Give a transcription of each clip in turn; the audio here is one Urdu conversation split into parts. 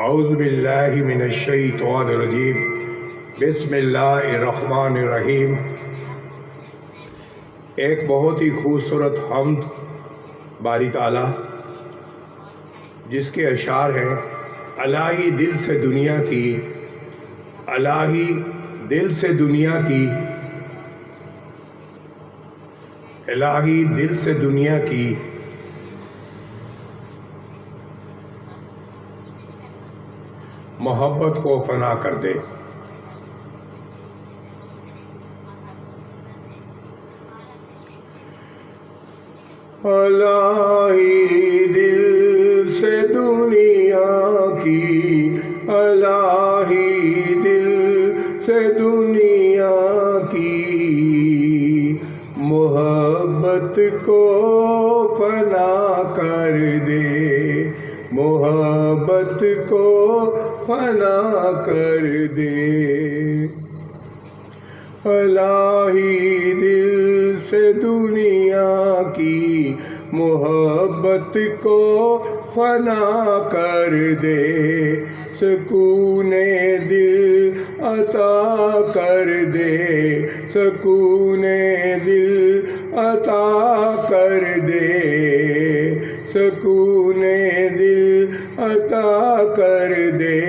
اعوذ باللہ من الشیطان الرجیم بسم اللہ الرحمن الرحیم۔ ایک بہت ہی خوبصورت حمد باری تعالیٰ جس کے اشعار ہیں: الہی دل سے دنیا کی، الہی دل سے دنیا کی، الہی دل سے دنیا کی، محبت کو فنا کر دے۔ الہی دل سے دنیا کی، الہی دل سے دنیا کی، محبت کو فنا کر دے، محبت کو فنا کر دے۔ الہی دل سے دنیا کی، محبت کو فنا کر دے، سکون دل عطا کر دے، سکون دل عطا کر دے، سکون دل عطا کر دے۔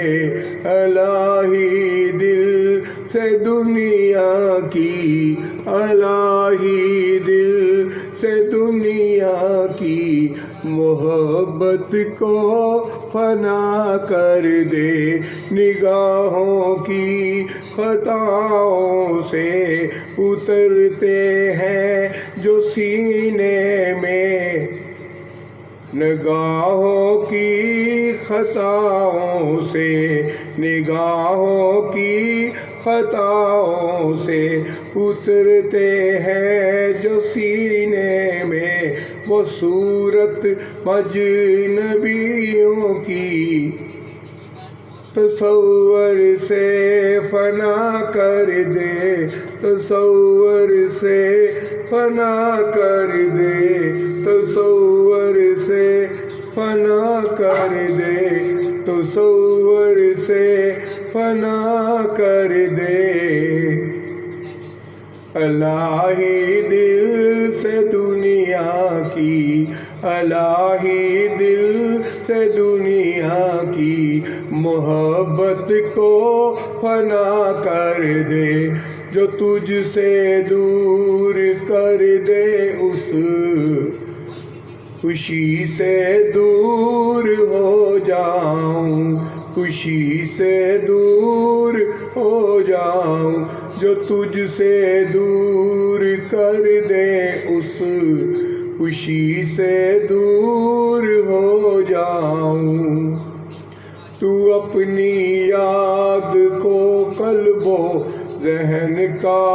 الہی دل سے دنیا کی، الہی دل سے دنیا کی، محبت کو فنا کر دے۔ نگاہوں کی خطاؤں سے اترتے ہیں جو سینے میں، نگاہوں کی خطاؤں سے، نگاہوں کی خطاؤں سے اترتے ہیں جو سینے میں، وہ صورت اجنبیوں کی تصور سے فنا کر دے، تصور سے فنا کر دے، تصور سے فنا کر دے، تصور سے فنا کر دے۔ الہی دل سے دنیا کی، الہی دل سے دنیا کی، محبت کو فنا کر دے۔ جو تجھ سے دور کر دے اس خوشی سے دور ہو جاؤں، خوشی سے دور ہو جاؤں، جو تجھ سے دور کر دے اس خوشی سے دور ہو جاؤں۔ تو اپنی یاد کو قلب و ذہن کا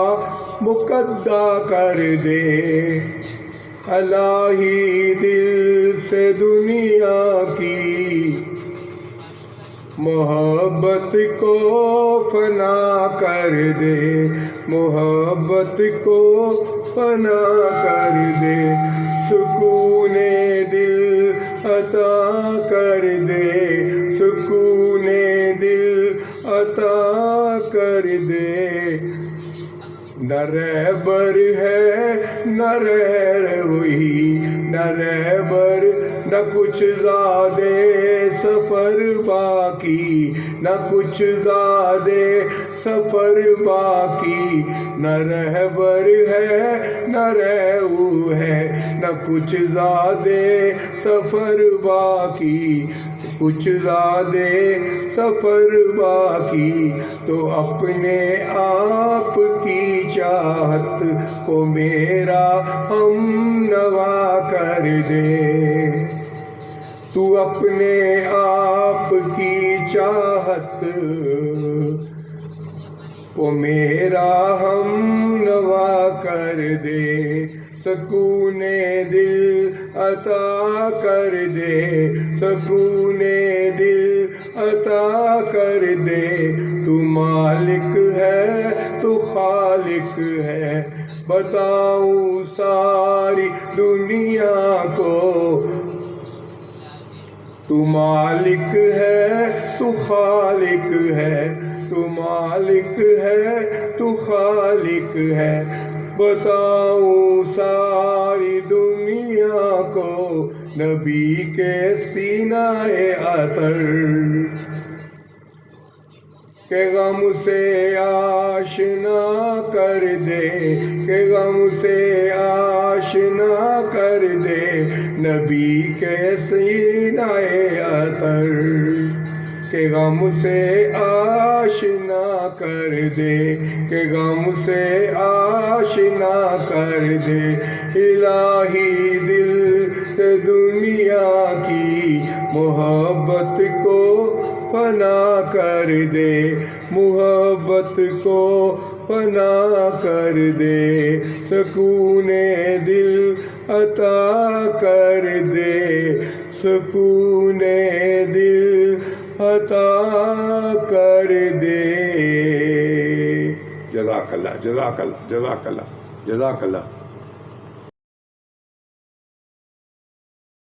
مقدہ کر دے۔ الہی دل سے دنیا کی، محبت کو فنا کر دے، محبت کو فنا کر دے، سکون دل عطا کر دے، سکون دل عطا کر دے۔ نہ رہبر ہے نہ رہروی، نہ رہبر نہ کچھ زادے سفر باقی، نہ کچھ زادے سفر باقی، نہ رہبر ہے نہ رہو ہے، نہ کچھ زادے سفر باقی، کچھ زادے سفر باقی۔ تو اپنے آپ کی چاہت کو میرا ہم نوا کر دے، تو اپنے آپ کی چاہت کو میرا ہم نوا کر دے، سکون دل عطا کر دے، سکون دل عطا کر دے۔ تو مالک ہے تو خالق ہے، بتاؤں ساری دنیا کو، تو مالک ہے تو خالق ہے، تو مالک ہے، تو خالق ہے، بتاؤں ساری دنیا کو نبی کے سینہ عطر، کہ غم سے آشنا کر دے، کہ غم سے آشنا کر دے نبی کے سینہ عطر، کہ غم سے آشنا کر دے، کہ غم سے آشنا کر دے، الہی دل سے دنیا کی محبت کو فنا کر دے، محبت کو فنا کر دے، سکون دل عطا کر دے، سکون دل عطا کر دے۔ جزاک اللہ، جزاک اللہ، جزاک اللہ، جزاک اللہ۔